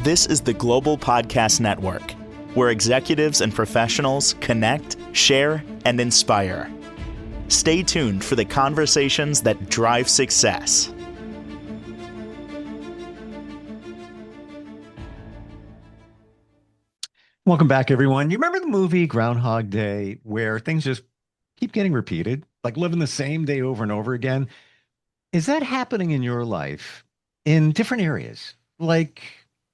This is the Global Podcast Network, where executives and professionals connect, share, and inspire. Stay tuned for the conversations that drive success. Welcome back, everyone. You remember the movie Groundhog Day, where things just keep getting repeated, like living the same day over and over again? Is that happening in your life in different areas? Like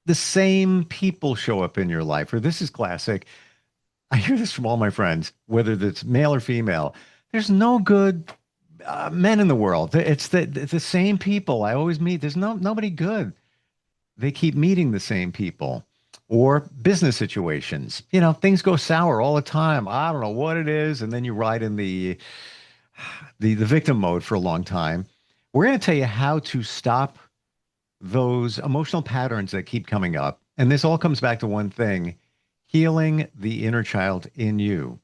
the same people show up in your life, or this is classic. I hear this from all my friends, whether it's male or female. There's no good men in the world. It's the same people I always meet. There's nobody good. They keep meeting the same people. Or business situations. You know, things go sour all the time. I don't know what it is, and then you ride in the victim mode for a long time. We're going to tell you how to stop those emotional patterns that keep coming up. And this all comes back to one thing: healing the inner child in you.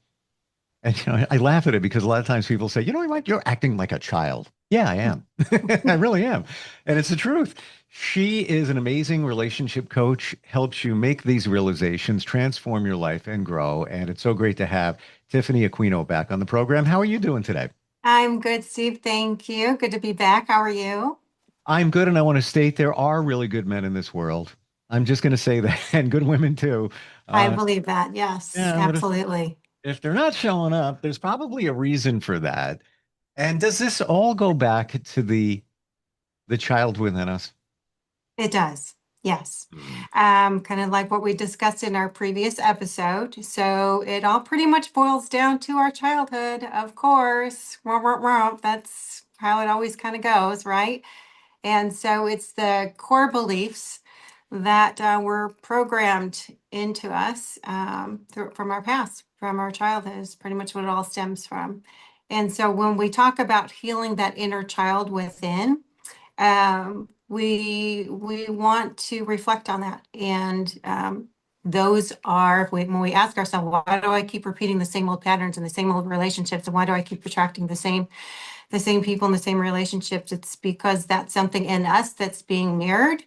And I laugh at it because a lot of times people say, you know what, you're acting like a child. Yeah, I am. I really am. And it's the truth. She is an amazing relationship coach, helps you make these realizations, transform your life, and grow. And it's so great to have Tiffany Aquino back on the program. How are you doing today? I'm good, Steve. Thank you. Good to be back. How are you? I'm good. And I want to state there are really good men in this world. I'm just going to say that, and good women too. I Uh, believe that. Yes, yeah, but absolutely. if they're not showing up, there's probably a reason for that. And does this all go back to the child within us? It does. Yes. Mm. Kind of like what we discussed in our previous episode. So it all pretty much boils down to our childhood, of course. Wah, wah, wah. That's how it always kind of goes, right? And so it's the core beliefs that were programmed into us from our past, from our childhood, is pretty much what it all stems from. And so when we talk about healing that inner child within, we want to reflect on that. And those are when we ask ourselves, why do I keep repeating the same old patterns and the same old relationships, and why do I keep attracting the same people and the same relationships? It's because that's something in us that's being mirrored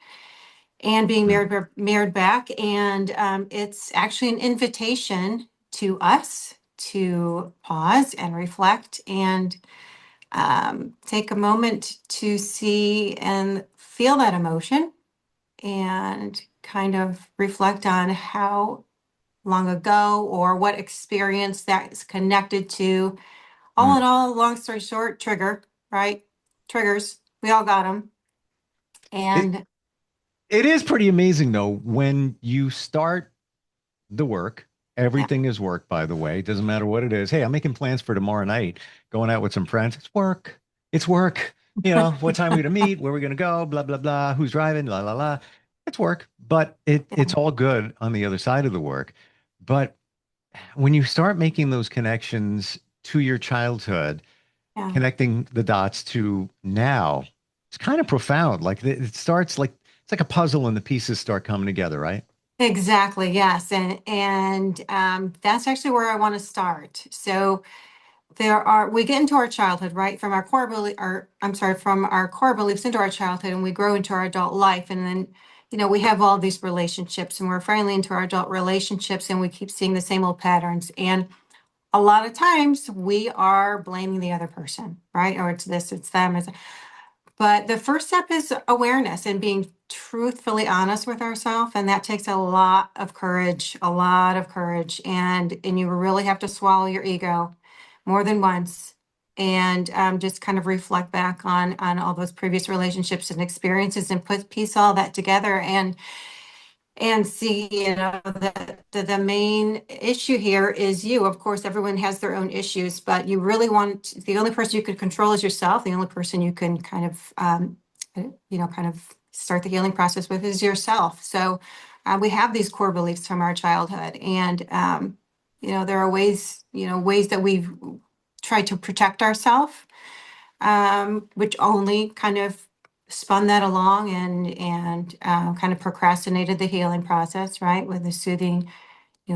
and being Mm. mirrored back. And it's actually an invitation to us to pause and reflect and take a moment to see and feel that emotion and kind of reflect on how long ago or what experience that's connected to. All Mm. in all, long story short, trigger, right? Triggers, we all got them. It And it is pretty amazing though when you start the work. yeah, Everything is work, by the way. Doesn't matter what it is. Hey, I'm making plans for tomorrow night, going out with some friends. It's work. It's work. What time are we gonna meet? Where are we gonna go? Blah blah blah. Who's driving? La la la. It's work, but it's yeah, all good on the other side of the work. But when you start making those connections to your childhood, yeah. connecting the dots to now, it's kind of profound. Like it starts like it's like a puzzle and the pieces start coming together, right? Exactly, yes. And that's actually where I want to start. So we get into our childhood, right? From our core belief, or I'm sorry, from our core beliefs into our childhood, and we grow into our adult life. And then, we have all these relationships, and we're finally into our adult relationships, and we keep seeing the same old patterns. And a lot of times we are blaming the other person, right? Or it's this, it's them. But the first step is awareness and being truthfully honest with ourselves. And that takes a lot of courage, a lot of courage. And you really have to swallow your ego more than once and just kind of reflect back on all those previous relationships and experiences and piece all that together and see, that the main issue here is you. Of course, everyone has their own issues, but the only person you can control is yourself. The only person you can kind of, kind of start the healing process with is yourself. So we have these core beliefs from our childhood, and, there are ways that we've tried to protect ourselves, which only kind of spun that along and kind of procrastinated the healing process, right? With the soothing,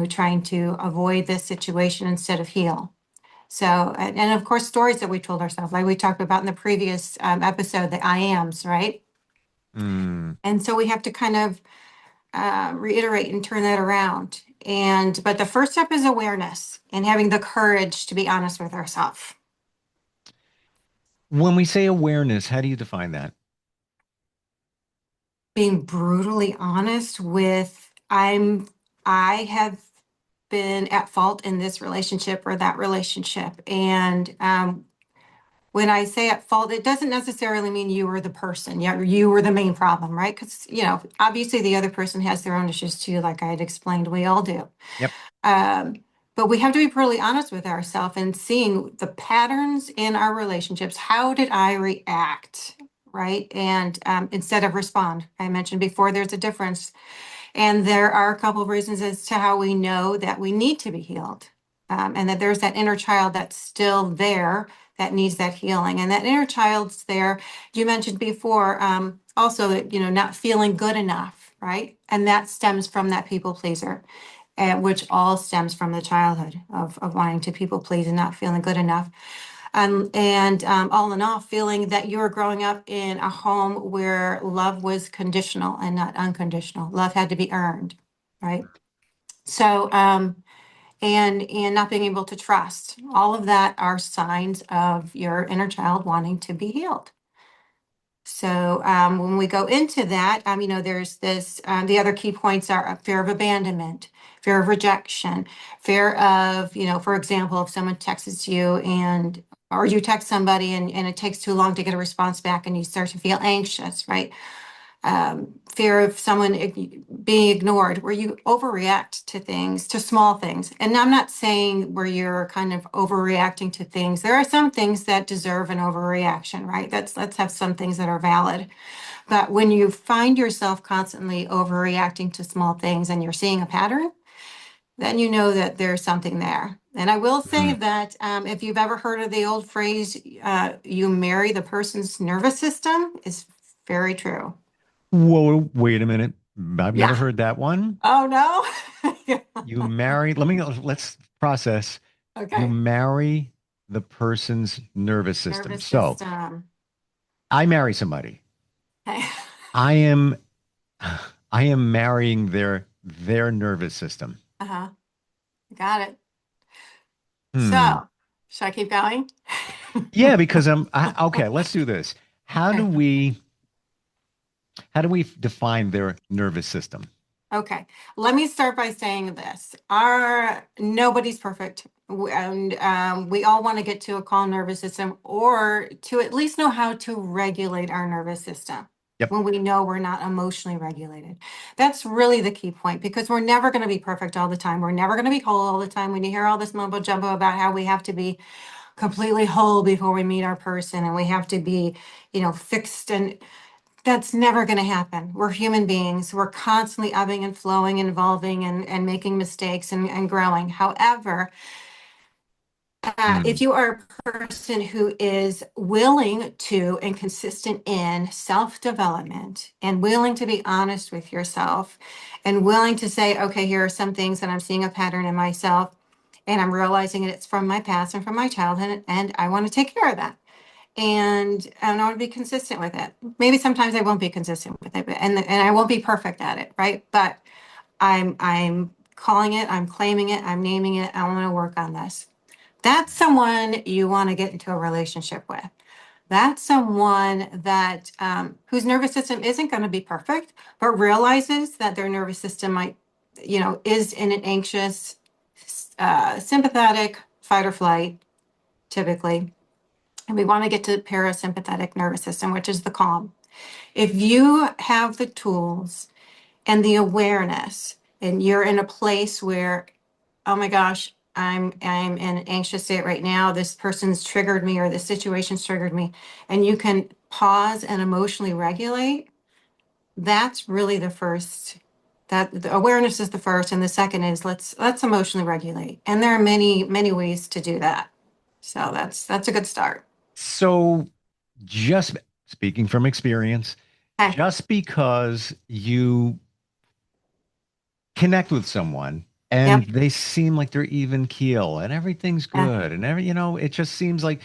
trying to avoid this situation instead of heal. So, and of course, stories that we told ourselves, like we talked about in the previous episode, the I ams, right? Mm. And so we have to kind of reiterate and turn that around. But the first step is awareness and having the courage to be honest with ourselves. When we say awareness, how do you define that? Being brutally honest with I have been at fault in this relationship or that relationship. And when I say at fault, it doesn't necessarily mean you were the person. You were the main problem, right? Because, obviously the other person has their own issues too, like I had explained, we all do. Yep. Um, but we have to be brutally honest with ourselves and seeing the patterns in our relationships. How did I react? Right. And instead of respond, I mentioned before, there's a difference. And there are a couple of reasons as to how we know that we need to be healed. And that there's that inner child that's still there that needs that healing. And that inner child's there. You mentioned before also that, not feeling good enough, right? And that stems from that people pleaser, which all stems from the childhood of wanting to people please and not feeling good enough. And all in all, feeling that you were growing up in a home where love was conditional and not unconditional. Love had to be earned, right? So, and not being able to trust. All of that are signs of your inner child wanting to be healed. So when we go into that, there's this, the other key points are fear of abandonment, fear of rejection, fear of, for example, if someone texts you or you text somebody and it takes too long to get a response back and you start to feel anxious, right? Fear of someone being ignored, where you overreact to things, to small things. And I'm not saying where you're kind of overreacting to things. There are some things that deserve an overreaction, right? Let's have some things that are valid. But when you find yourself constantly overreacting to small things and you're seeing a pattern, then you know that there's something there. And I will say Mhm. that if you've ever heard of the old phrase, you marry the person's nervous system, is very true. Whoa, wait a minute. I've never Yeah. heard that one. Oh, no? You marry, let's process. You Okay. marry the person's nervous system. Nervous So system. I marry somebody. Okay. I am I am marrying their nervous system. Uh-huh. Got it. Hmm. So, should I keep going? Yeah, because okay, let's do this. How do Okay. we how do we define their nervous system? Okay. Let me start by saying this. Nobody's perfect. And we all want to get to a calm nervous system or to at least know how to regulate our nervous system Yep. when we know we're not emotionally regulated. That's really the key point because we're never going to be perfect all the time. We're never going to be whole all the time. When you hear all this mumbo jumbo about how we have to be completely whole before we meet our person and we have to be, fixed, and that's never going to happen. We're human beings. We're constantly ebbing and flowing, evolving and making mistakes and growing. However, Hmm. if you are a person who is willing to and consistent in self-development and willing to be honest with yourself and willing to say, okay, here are some things that I'm seeing a pattern in myself and I'm realizing it's from my past and from my childhood and I want to take care of that. And I want to be consistent with it. Maybe sometimes I won't be consistent with it, and I won't be perfect at it, right? But I'm calling it, I'm claiming it, I'm naming it. I want to work on this. That's someone you want to get into a relationship with. That's someone that whose nervous system isn't going to be perfect, but realizes that their nervous system might, is in an anxious, sympathetic fight or flight, typically. And we want to get to the parasympathetic nervous system, which is the calm. If you have the tools and the awareness, and you're in a place where, oh my gosh, I'm in an anxious state right now. This person's triggered me, or this situation's triggered me, and you can pause and emotionally regulate. That's really the first. That the awareness is the first, and the second is let's emotionally regulate. And there are many ways to do that. So that's a good start. So just speaking from experience, Okay. just because you connect with someone and Yep. they seem like they're even keel and everything's Yeah. good and it just seems like,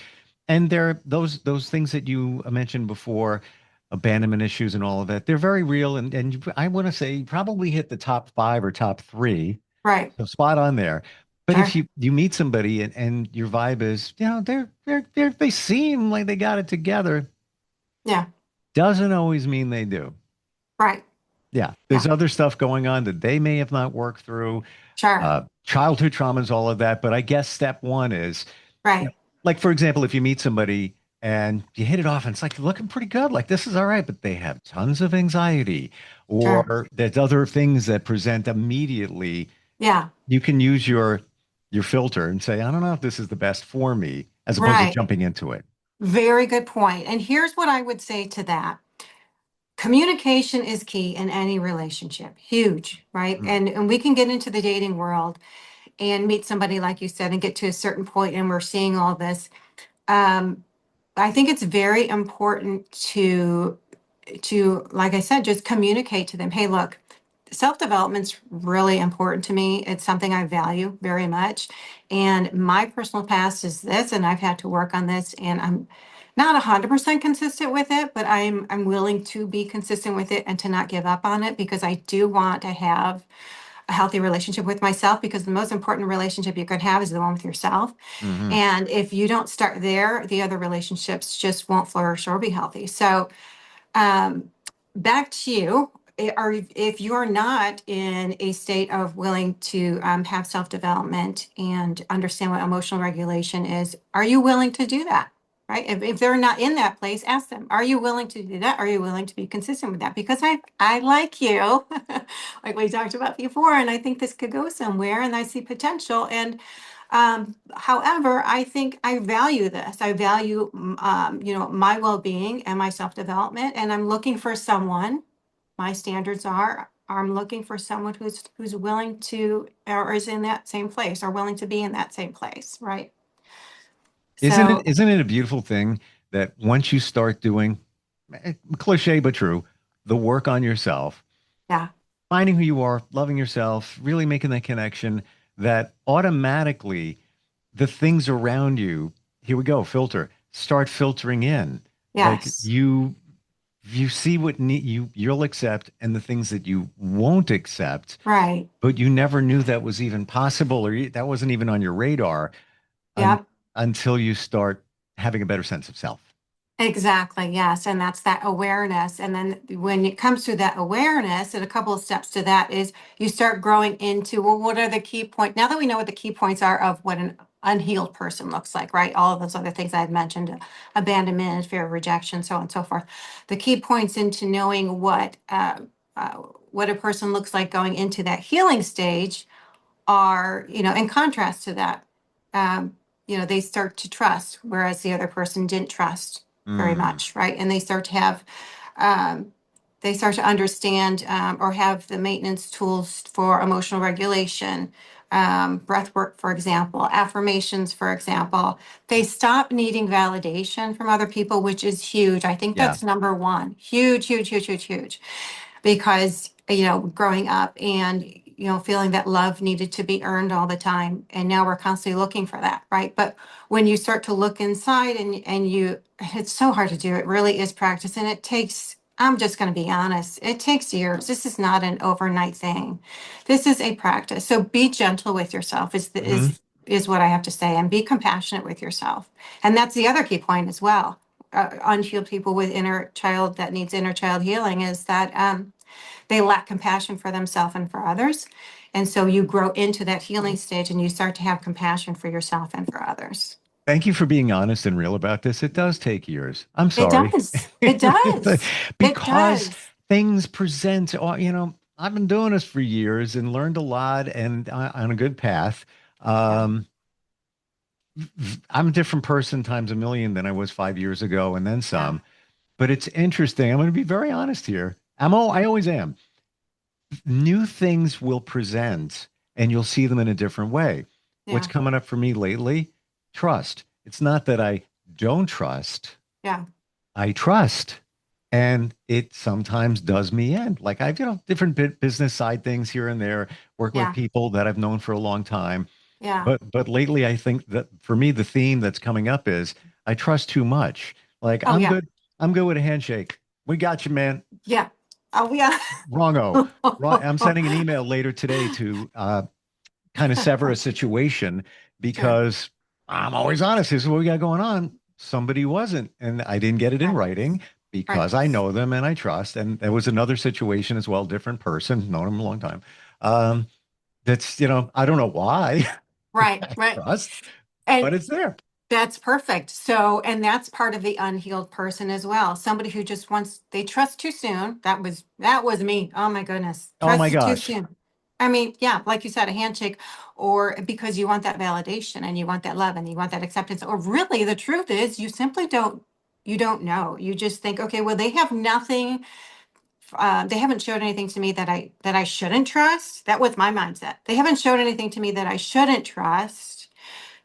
and there those things that you mentioned before, abandonment issues and all of that. They're very real. I want to say you probably hit the top five or top three. Right. So spot on there. But if Sure. you meet somebody and your vibe is, they seem like they got it together, Yeah. doesn't always mean they do. Right. Yeah. There's Yeah. other stuff going on that they may have not worked through, Sure. childhood traumas, all of that. But I guess step one is, you know, Right. like for example, if you meet somebody and you hit it off and it's like looking pretty good, like this is all right, but they have tons of anxiety, Sure. or there's other things that present immediately. Yeah. You can use your filter and say, I don't know if this is the best for me, as opposed to Right. jumping into it. Very good point. And here's what I would say to that. Communication is key in any relationship. Huge, right? Mm. And we can get into the dating world and meet somebody, like you said, and get to a certain point and we're seeing all this. Um, I think it's very important to, like I said, just communicate to them, hey, look, self-development's really important to me. It's something I value very much. And my personal past is this, and I've had to work on this, and I'm not 100% consistent with it, but I'm willing to be consistent with it and to not give up on it because I do want to have a healthy relationship with myself because the most important relationship you can have is the one with yourself. Hmm. And if you don't start there, the other relationships just won't flourish or be healthy. So um, back to you. If you're not in a state of willing to have self-development and understand what emotional regulation is, are you willing to do that? Right? If they're not in that place, ask them, are you willing to do that? Are you willing to be consistent with that? Because I like you, like we talked about before, and I think this could go somewhere and I see potential. And however, I think I value this. I value, my well-being and my self-development, and I'm looking for someone. My standards are, I'm looking for someone who's willing to, or is in that same place, or willing to be in that same place, right? So, Isn't it a beautiful thing that once you start doing, cliche but true, the work on yourself, yeah, finding who you are, loving yourself, really making that connection, that automatically the things around you, here we go, filter, start filtering in. Like yes, you see what you'll accept and the things that you won't accept, right, but you never knew that was even possible, or that wasn't even on your radar un, yep. until you start having a better sense of self. Exactly, yes, and that's that awareness. And then when it comes to that awareness, and a couple of steps to that is you start growing into, well, what are the key points? Now that we know what the key points are of what an unhealed person looks like, right? All of those other things I had mentioned, abandonment, fear of rejection, so on and so forth. The key points into knowing uh, what a person looks like going into that healing stage are, in contrast to that, they start to trust, whereas the other person didn't trust very Mm, much, right? And they start to have, um, they start to understand or have the maintenance tools for emotional regulation, breath work, for example, affirmations, for example. They stop needing validation from other people, which is huge. I think yeah. that's number one. Huge, huge, huge, huge, huge because growing up and feeling that love needed to be earned all the time, and now we're constantly looking for that, right? But when you start to look inside and it's so hard to do. It really is practice, and it takes, I'm just going to be honest, it takes years. This is not an overnight thing. This is a practice. So be gentle with yourself is the, Hmm. is what I have to say, and be compassionate with yourself. And that's the other key point as well. Unhealed people with inner child that needs inner child healing is that they lack compassion for themselves and for others. And so you grow into that healing stage and you start to have compassion for yourself and for others. Thank you for being honest and real about this. It does take years. I'm It sorry. does. It does. It Because does. things present, I've been doing this for years and learned a lot and on a good path. Yeah. Um, I'm a different person times a million than I was 5 years ago and then Yeah. some. But it's interesting. I'm going to be very honest here. I always am. New things will present and you'll see them in a different way. What's Yeah. coming up for me lately? Trust. It's not that I don't trust, Yeah. I trust. And it sometimes does me in. Like I've, different business side things here and there, work with Yeah. people that I've known for a long time. Yeah. But lately I think that for me, the theme that's coming up is I trust too much. Like Oh, yeah. I'm good with a handshake. We got you, man. Yeah. Oh, yeah. Wrongo. Wrong. I'm sending an email later today to kind of sever a situation Sure. because I'm always honest. This is what we got going on. Somebody wasn't, and I didn't get it in Right. writing Right. because I know them and I trust. And there was another situation as well, different person, known him a long time. Um, that's, I don't know why Right. I Right. trust, And but it's there. that's perfect. So, and that's part of the unhealed person as well. Somebody who just wants, they trust too soon. That was me. Oh my goodness. Oh my Trusted too gosh. soon. I mean, yeah, like you said, a handshake, or because you want that validation and you want that love and you want that acceptance. Or really the truth is you simply don't know. You just think, okay, well, they have nothing, they haven't showed anything to me that I shouldn't trust. That was my mindset. They haven't showed anything to me that I shouldn't trust.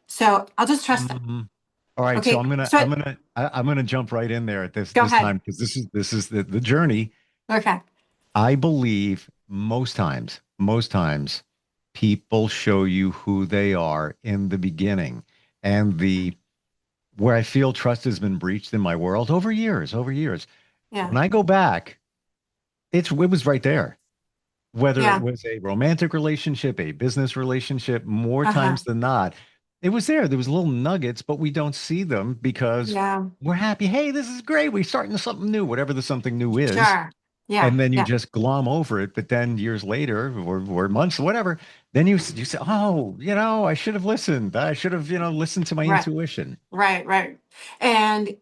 So I'll just trust them. Mhm. All right, so Okay, I'm gonna so I'm gonna I'm gonna jump right in there at this go this ahead. time because this is the journey. Okay. I believe most times, people show you who they are in the beginning, and the where I feel trust has been breached in my world over years. Yeah. When I go back, it was right there. Whether it Yeah. was a romantic relationship, a business relationship, more Uh-huh. times than not, it was there. There was little nuggets, but we don't see them because Yeah. we're happy. Hey, this is great. We're starting something new, whatever the something new is. Sure. Yeah. And then you Yeah. just glom over it. But then years later, or months, whatever, then you say, oh, I should have listened. I should have, listened to my Right. intuition. Right, right. And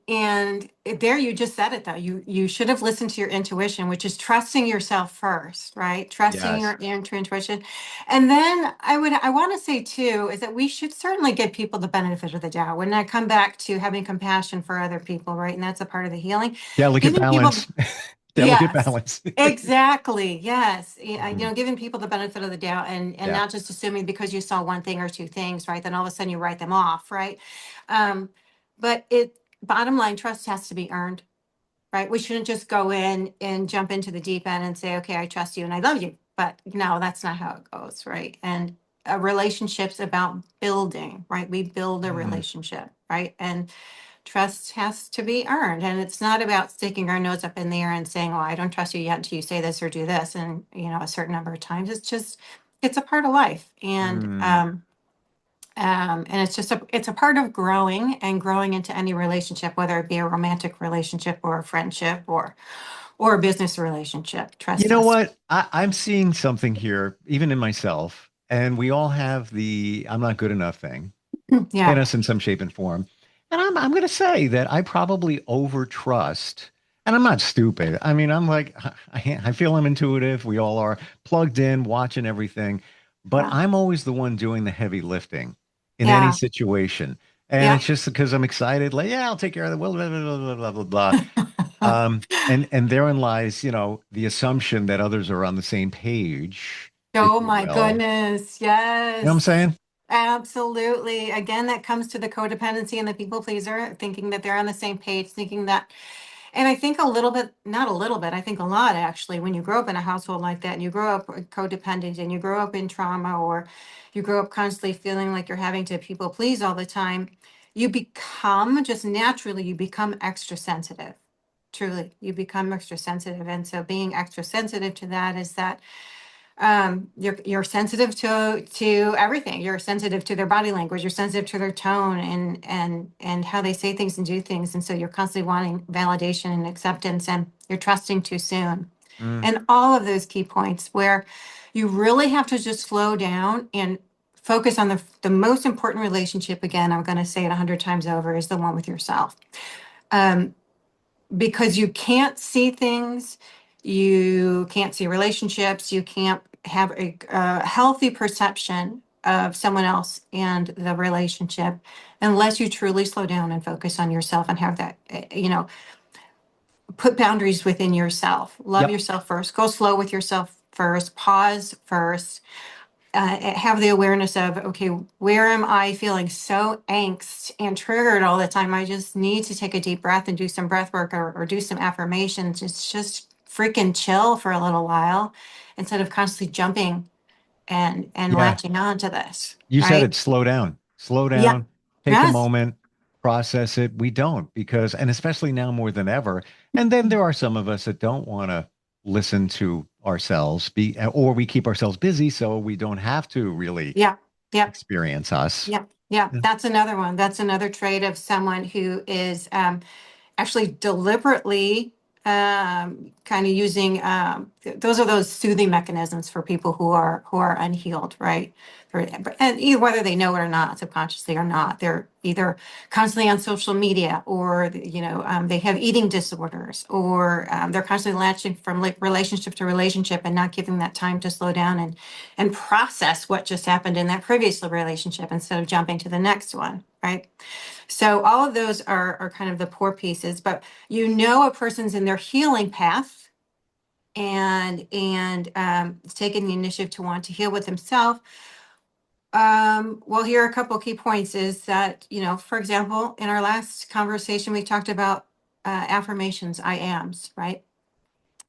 there you just said it though. You should have listened to your intuition, which is trusting yourself first, right? Trusting Yes. your intuition. And then I want to say too is that we should certainly give people the benefit of the doubt. When I come back to having compassion for other people, right? And that's a part of the healing. Delicate Giving people balance. Delicate Yes, balance. exactly. Yes. Yeah, Mhm. giving people the benefit of the doubt and Yeah. not just assuming because you saw one thing or two things, right? Then all of a sudden you write them off, right? Um, but bottom line, trust has to be earned, right? We shouldn't just go in and jump into the deep end and say, okay, I trust you and I love you. But no, that's not how it goes, right? And a relationship's about building, right? We build a Mm. relationship, right? And trust has to be earned. And it's not about sticking our nose up in the air and saying, oh, I don't trust you yet until you say this or do this. And, a certain number of times. It's a part of life. Mm. And it's a part of growing and growing into any relationship, whether it be a romantic relationship or a friendship or a business relationship. You Trust know has to. what? I'm seeing something here, even in myself, and we all have the I'm not good enough thing in Yeah. us in some shape and form. And I'm going to say that I probably over trust, and I'm not stupid. I mean, I'm like, I feel I'm intuitive. We all are plugged in, watching everything, but Yeah. I'm always the one doing the heavy lifting in any Yeah. situation. And Yeah. it's just because I'm excited, like, yeah, I'll take care of the blah, blah, blah, blah, blah, blah, blah. And therein lies, the assumption that others are on the same page, if Oh you my will. goodness. You know what I'm Yes. saying? Absolutely. Again, that comes to the codependency and the people pleaser, thinking that they're on the same page, thinking that, and I think a little bit, not a little bit, I think a lot actually, when you grow up in a household like that and you grow up codependent and you grow up in trauma or you grow up constantly feeling like you're having to people please all the time, you become just naturally, you become extra sensitive. Truly, you become extra sensitive. And so being extra sensitive to that is that you're sensitive to everything. You're sensitive to their body language, you're sensitive to their tone and how they say things and do things, and so you're constantly wanting validation and acceptance, and you're trusting too soon, Mm. and all of those key points where you really have to just slow down and focus on the most important relationship. Again, I'm going to say it 100 times over, is the one with yourself. um, because you can't see things, you can't see relationships, you can't have a healthy perception of someone else and the relationship unless you truly slow down and focus on yourself and have that, put boundaries within yourself. Love Yep. yourself first. Go slow with yourself first. Pause first. Have the awareness of, okay, where am I feeling so angst and triggered all the time? I just need to take a deep breath and do some breath work or do some affirmations. It's just freaking chill for a little while instead of constantly jumping and Yeah. latching on to this, You said right? it. Slow down. Slow Yeah. down. Take a Yes. moment. Process it. We don't because, and especially now more than ever, And then there are some of us that don't want to listen to ourselves, or we keep ourselves busy so we don't have to really Yeah. Yep. experience us. Yep. Yep. Yeah. That's another one. That's another trait of someone who is actually deliberately kind of using those are those soothing mechanisms for people who are unhealed, right? And either whether they know it or not, subconsciously or not, they're either constantly on social media, or they have eating disorders, or they're constantly latching from like relationship to relationship and not giving that time to slow down and process what just happened in that previous relationship instead of jumping to the next one, right? So all of those are kind of the poor pieces, but a person's in their healing path and taking the initiative to want to heal with themselves. Well, here are a couple of key points is that, for example, in our last conversation, we talked about affirmations, I ams, right?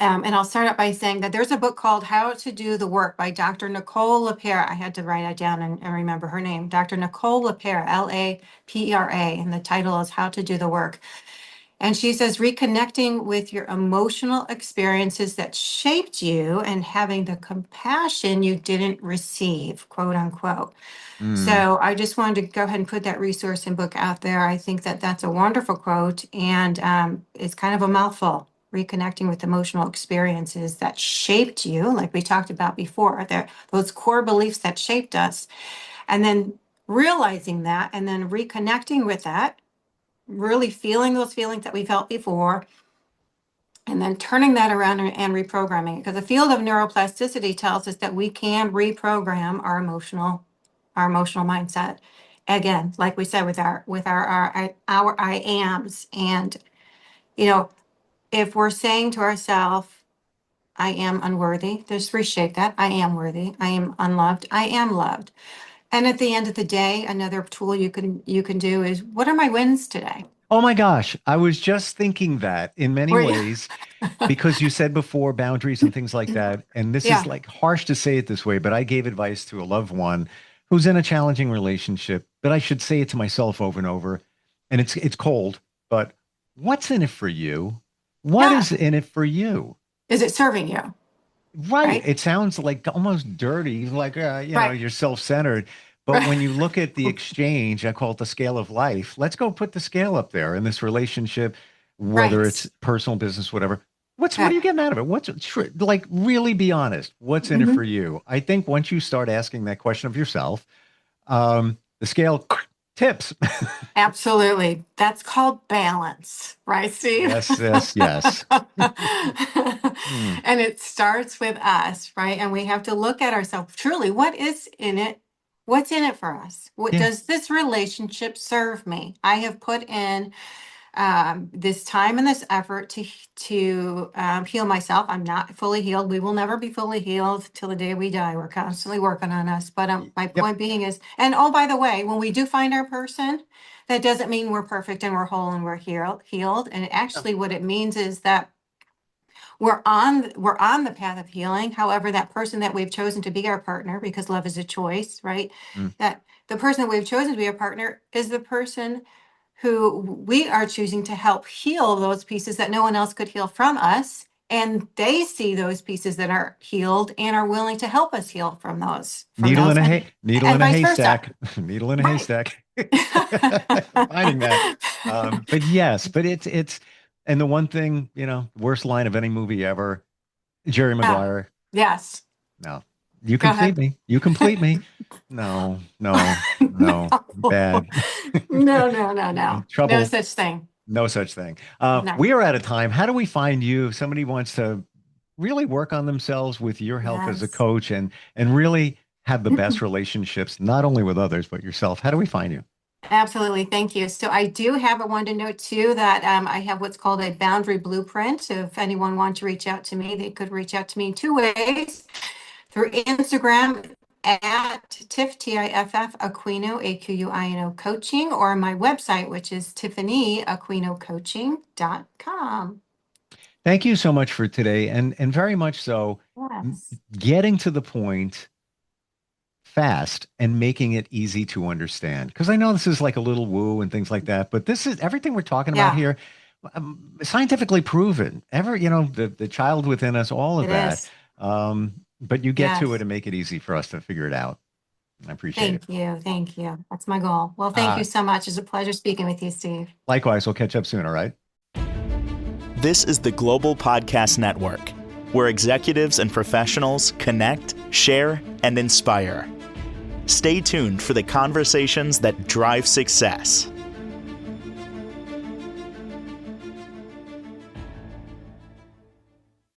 And I'll start out by saying that there's a book called How to Do the Work by Dr. Nicole LePere. I had to write it down and remember her name. Dr. Nicole LePere, LaPera, and the title is How to Do the Work. And she says, reconnecting with your emotional experiences that shaped you and having the compassion you didn't receive, quote unquote. Mm. So I just wanted to go ahead and put that resource and book out there. I think that that's a wonderful quote, and it's kind of a mouthful. Reconnecting with emotional experiences that shaped you, like we talked about before, those core beliefs that shaped us, and then realizing that, and then reconnecting with that, really feeling those feelings that we felt before, and then turning that around and reprogramming it. Because the field of neuroplasticity tells us that we can reprogram our emotional mindset. Again, like we said, with our I ams. And, you know, if we're saying to ourselves, I am unworthy, just reshape that. I am worthy. I am unloved. I am loved. And at the end of the day, another tool you can do is, what are my wins today? Oh my gosh, I was just thinking that in many Or ways, because you said before boundaries and things like that. And this is yeah, like harsh to say it this way, but I gave advice to a loved one who's in a challenging relationship, but I should say it to myself over and over. And it's cold, but what's in it for you? What yeah. is in it for you? Is it serving you? Right. Right? It sounds like almost dirty, like Right. you're self-centered. But Right. when you look at the exchange, I call it the scale of life. Let's go put the scale up there in this relationship, whether it's Right. personal, business, whatever. What are Right. you getting out of it? Like really be honest. What's in it for Mhm. you? I think once you start asking that question of yourself, the scale tips. Absolutely. That's called balance, right, Steve? Yes, yes, yes. Hmm. And it starts with us, right? And we have to look at ourselves truly, what is in it? What's in it for us? What Yeah. does this relationship serve me? I have put in this time and this effort to heal myself. I'm not fully healed. We will never be fully healed till the day we die. We're constantly working on us. But my Yep. point being is, and oh, by the way, when we do find our person, that doesn't mean we're perfect and we're whole and we're healed. And actually, what it means is that we're on the path of healing. However, that person that we've chosen to be our partner, because love is a choice, right? Mm. That the person that we've chosen to be a partner is the person who we are choosing to help heal those pieces that no one else could heal from us. And they see those pieces that are healed and are willing to help us heal Needle in a and, needle and in a vice versa. haystack. Needle in a Right. haystack. Finding that. But yes, but it's and the one thing, worst line of any movie ever, Jerry Ah, Maguire. yes. No. You Go complete ahead. me. You complete me. No, no, no. No, Bad. no, no, no, no. No Trouble. such thing. No such thing. No. We are out of time. How do we find you? If somebody wants to really work on themselves with your help as a Yes. coach and really have the best relationships, not only with others, but yourself. How do we find you? Absolutely. Thank you. So I do have a one to note too that I have what's called a boundary blueprint. If anyone wants to reach out to me, they could reach out to me two ways: through Instagram at Tiff Aquino, Aquino coaching, or my website, which is tiffanyaqinocoaching.com. Thank you so much for today. And very much so, m- Yes. getting to the point fast and making it easy to understand. Because I know this is like a little woo and things like that, but this is everything we're talking about Yeah. here. scientifically proven. The child within us, all of It that. is. But you get to it Yes. and make it easy for us to figure it out. I appreciate it. Thank you. Thank you. That's my goal. Well, thank Uh, you so much. It's a pleasure speaking with you, Steve. Likewise, we'll catch up soon, all right? This is the Global Podcast Network, where executives and professionals connect, share, and inspire. Stay tuned for the conversations that drive success.